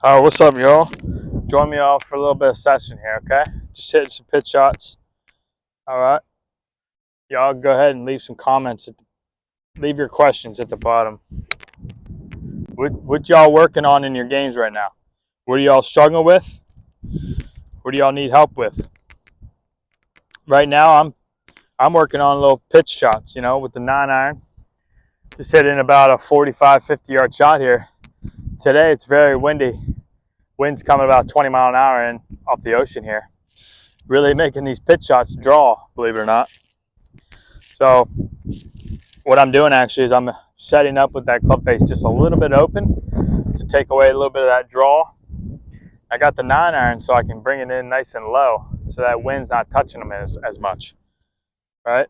What's up, y'all? Join me all for a little bit of session here, okay? Just hitting some pitch shots. All right. Y'all go ahead and leave some comments. Leave your questions at the bottom. What y'all working on in your games right now? What are y'all struggling with? What do y'all need help with? Right now, I'm working on little pitch shots, with the 9-iron. Just hitting about a 45, 50-yard shot here. Today, it's very windy. Wind's coming about 20 mile an hour in off the ocean here. Really making these pitch shots draw, believe it or not. So what I'm doing actually is I'm setting up with that club face just a little bit open to take away a little bit of that draw. I got the 9-iron so I can bring it in nice and low so that wind's not touching them as much, right?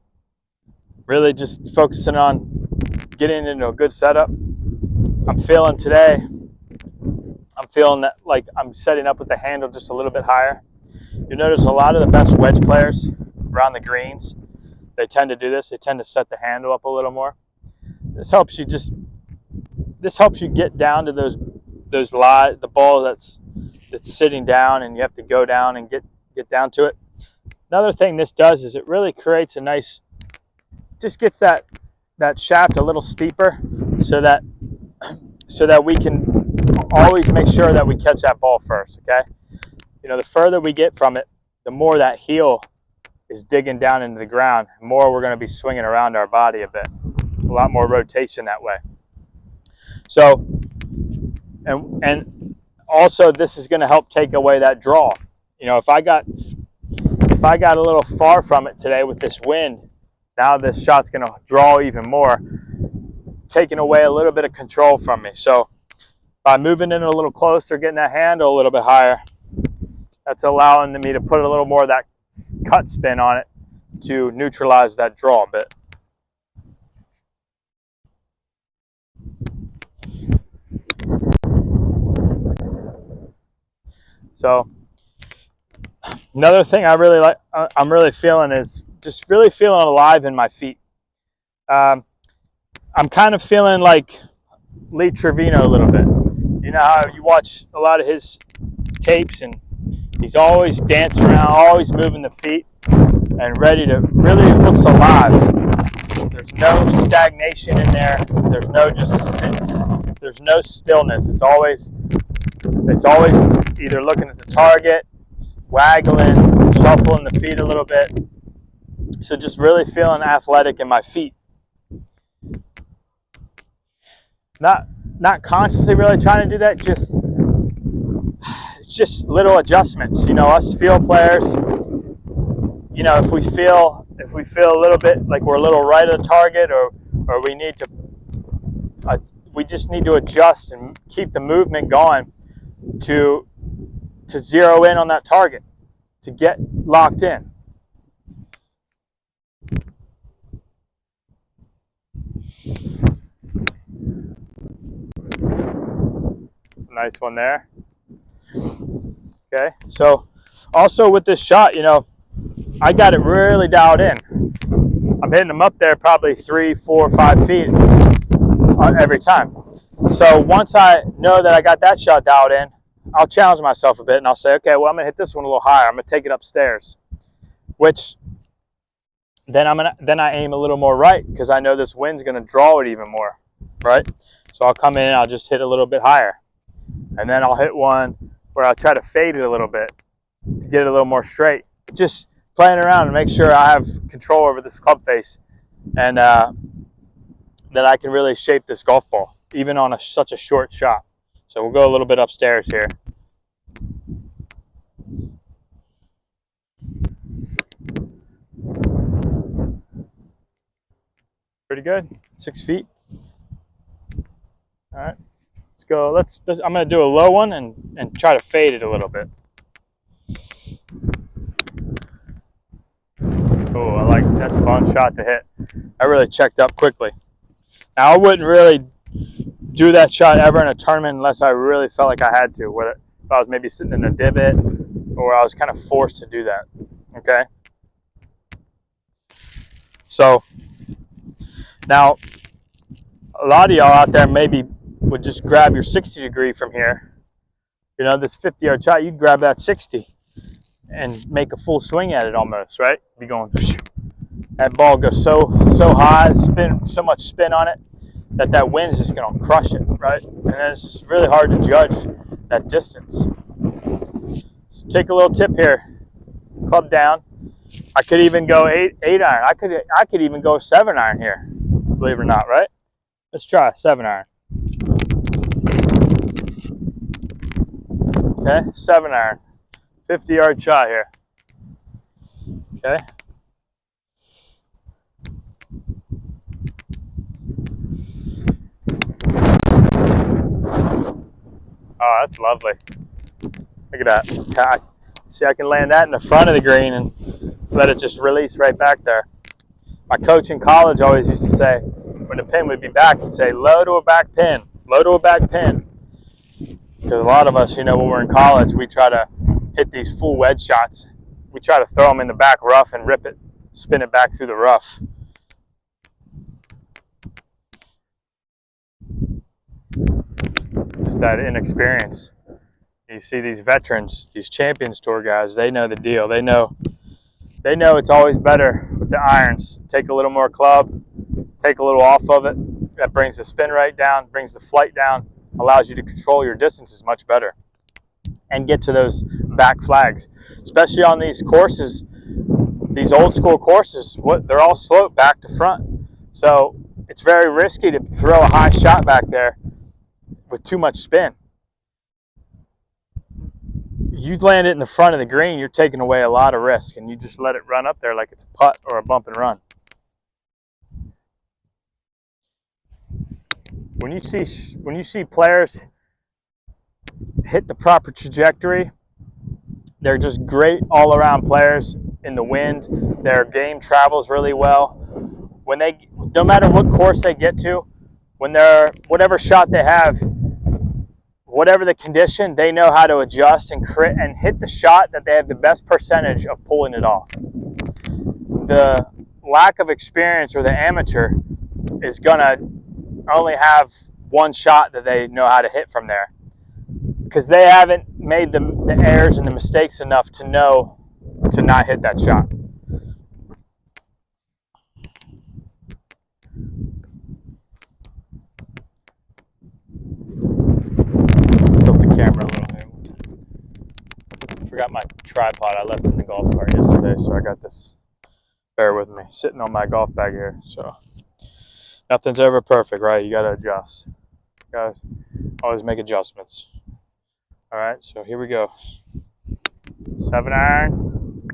Really just focusing on getting into a good setup. I'm feeling that like I'm setting up with the handle just a little bit higher. You notice a lot of the best wedge players around the greens, they tend to do this. They tend to set the handle up a little more. This helps you get down to the ball that's sitting down, and you have to go down and get down to it. Another thing this does is it really creates just gets that shaft a little steeper, so that we can always make sure that we catch that ball first. Okay, the further we get from it, the more that heel is digging down into the ground, the more we're going to be swinging around our body a bit. A lot more rotation that way. So, and also this is going to help take away that draw. If I got a little far from it today with this wind, now this shot's going to draw even more, taking away a little bit of control from me. So by moving in a little closer, getting that handle a little bit higher, that's allowing me to put a little more of that cut spin on it to neutralize that draw a bit. So another thing I'm really feeling is just really feeling alive in my feet. I'm kind of feeling like Lee Trevino a little bit. You know how you watch a lot of his tapes and he's always dancing around, always moving the feet and really looks alive. There's no stagnation in there. There's no stillness. It's always either looking at the target, waggling, shuffling the feet a little bit. So just really feeling athletic in my feet. Not consciously really trying to do that, it's just little adjustments. Us field players, if we feel a little bit like we're a little right of the target, or we just need to adjust and keep the movement going to zero in on that target, to get locked in. It's a nice one there. Okay, so also with this shot, I got it really dialed in. I'm hitting them up there probably 3, 4, 5 feet every time. So once I know that I got that shot dialed in, I'll challenge myself a bit and I'll say, okay, well, I'm going to hit this one a little higher. I'm going to take it upstairs, which then I aim a little more right because I know this wind's going to draw it even more, right? So I'll come in and I'll just hit a little bit higher. And then I'll hit one where I'll try to fade it a little bit to get it a little more straight. Just playing around and make sure I have control over this club face, and that I can really shape this golf ball, even on such a short shot. So we'll go a little bit upstairs here. Pretty good, 6 feet. All right, let's go. I'm gonna do a low one and try to fade it a little bit. Oh, that's a fun shot to hit. I really checked up quickly. Now I wouldn't really do that shot ever in a tournament unless I really felt like I had to, whether if I was maybe sitting in a divot or I was kind of forced to do that. Okay. So now a lot of y'all out there maybe would just grab your 60 degree from here You know, this 50-yard shot, you grab that 60 and make a full swing at it almost, right? Be going, that ball goes so high, spin, so much spin on it that wind's just going to crush it, right? And then it's just really hard to judge that distance. So take a little tip here. Club down. I could even go 8 iron. I could even go 7 iron here, believe it or not, right? Let's try a 7 iron. Okay, 7 iron. 50-yard shot here. Okay. Oh, that's lovely. Look at that. See, I can land that in the front of the green and let it just release right back there. My coach in college always used to say, when the pin would be back, he'd say, low to a back pin, low to a back pin. Because a lot of us, you know, when we're in college, we try to hit these full wedge shots. We try to throw them in the back rough and rip it, spin it back through the rough. Just that inexperience. You see these veterans, these Champions Tour guys, they know the deal. They know it's always better with the irons. Take a little more club, take a little off of it. That brings the spin rate down, brings the flight down, allows you to control your distances much better and get to those back flags. Especially on these courses, these old school courses, they're all sloped back to front. So it's very risky to throw a high shot back there with too much spin. You land it in the front of the green, you're taking away a lot of risk, and you just let it run up there like it's a putt or a bump and run. When you see players hit the proper trajectory, they're just great all-around players in the wind. Their game travels really well. No matter what course they get to, whatever shot they have, whatever the condition, they know how to adjust and hit the shot that they have the best percentage of pulling it off. The lack of experience or the amateur is gonna only have one shot that they know how to hit from there, because they haven't made the errors and the mistakes enough to know to not hit that shot. Camera a little bit. Forgot my tripod. I left it in the golf cart yesterday, so I got this. Bear with me, sitting on my golf bag here. So nothing's ever perfect, right? You gotta adjust. You gotta always make adjustments. All right, so here we go. 7 iron.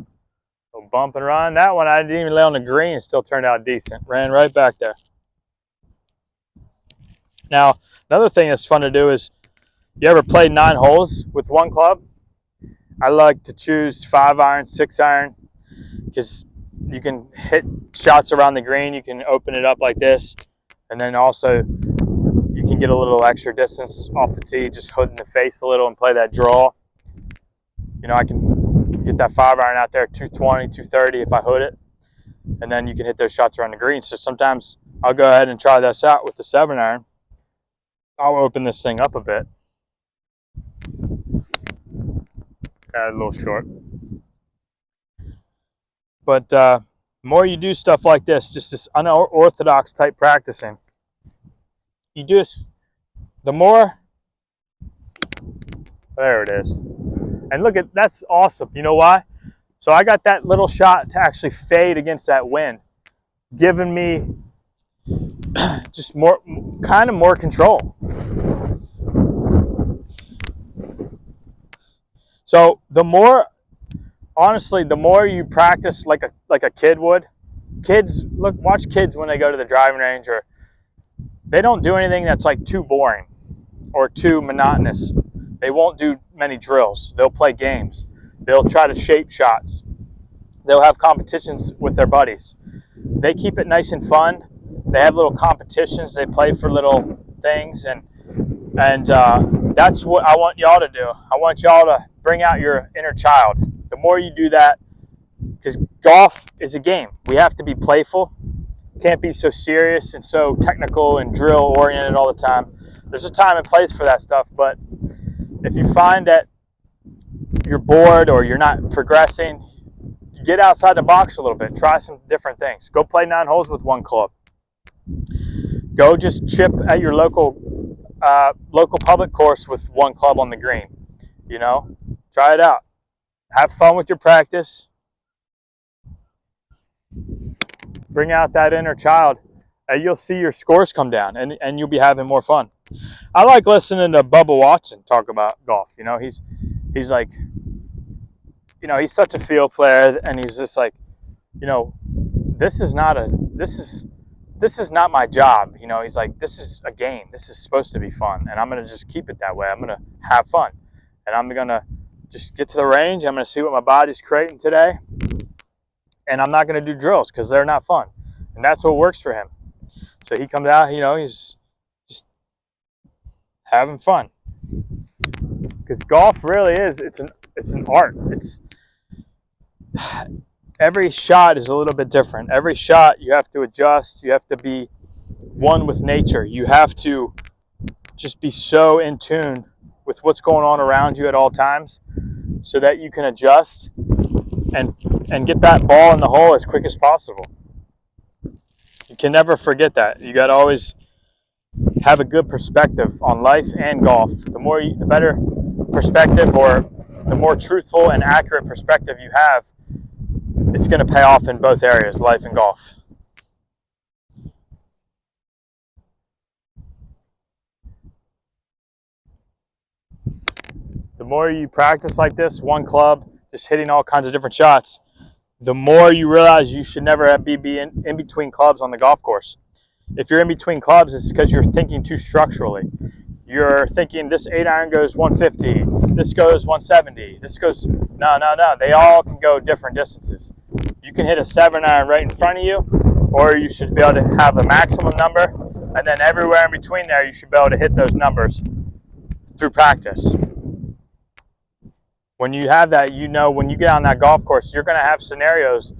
A bump and run. That one I didn't even lay on the green. It still turned out decent. Ran right back there. Now, another thing that's fun to do is, you ever played 9 holes with one club? I like to choose 5 iron, 6 iron, because you can hit shots around the green. You can open it up like this, and then also you can get a little extra distance off the tee, just hooding the face a little and play that draw. You know, I can get that 5 iron out there, 220, 230 if I hood it, and then you can hit those shots around the green. So sometimes I'll go ahead and try this out with the 7 iron. I'll open this thing up a bit. A little short, but the more you do stuff like this, just this unorthodox type practicing, you just, the more, there it is. And look at, that's awesome. You know why? So I got that little shot to actually fade against that wind, giving me just more control. So the more, honestly, the more you practice like a kid would. Watch kids when they go to the driving range, or they don't do anything that's like too boring or too monotonous. They won't do many drills. They'll play games. They'll try to shape shots. They'll have competitions with their buddies. They keep it nice and fun. They have little competitions. They play for little things, and that's what I want y'all to do. I want y'all to bring out your inner child. The more you do that, because golf is a game. We have to be playful. Can't be so serious and so technical and drill oriented all the time. There's a time and place for that stuff, but if you find that you're bored or you're not progressing, get outside the box a little bit. Try some different things. Go play 9 holes with one club. Go just chip at your local public course with one club on the green. You know, try it out. Have fun with your practice. Bring out that inner child, and you'll see your scores come down, and you'll be having more fun. I like listening to Bubba Watson talk about golf. You know, he's like, you know, he's such a field player, and he's just like, you know, this is not my job. You know, he's like, this is a game. This is supposed to be fun, and I'm gonna just keep it that way. I'm gonna have fun, and I'm gonna just get to the range. I'm gonna see what my body's creating today, and I'm not gonna do drills because they're not fun, and that's what works for him. So he comes out, you know, he's just having fun, because golf really is. It's an art. It's every shot is a little bit different. Every shot you have to adjust. You have to be one with nature. You have to just be so in tune with what's going on around you at all times, so that you can adjust and get that ball in the hole as quick as possible. You can never forget that. You got to always have a good perspective on life and golf. The better perspective, or the more truthful and accurate perspective you have, it's going to pay off in both areas, life and golf. The more you practice like this, one club, just hitting all kinds of different shots, the more you realize you should never be in between clubs on the golf course. If you're in between clubs, it's because you're thinking too structurally. You're thinking this 8-iron goes 150, this goes 170, this goes... No. They all can go different distances. You can hit a 7-iron right in front of you, or you should be able to have a maximum number, and then everywhere in between there, you should be able to hit those numbers through practice. When you have that, you know when you get on that golf course, you're going to have scenarios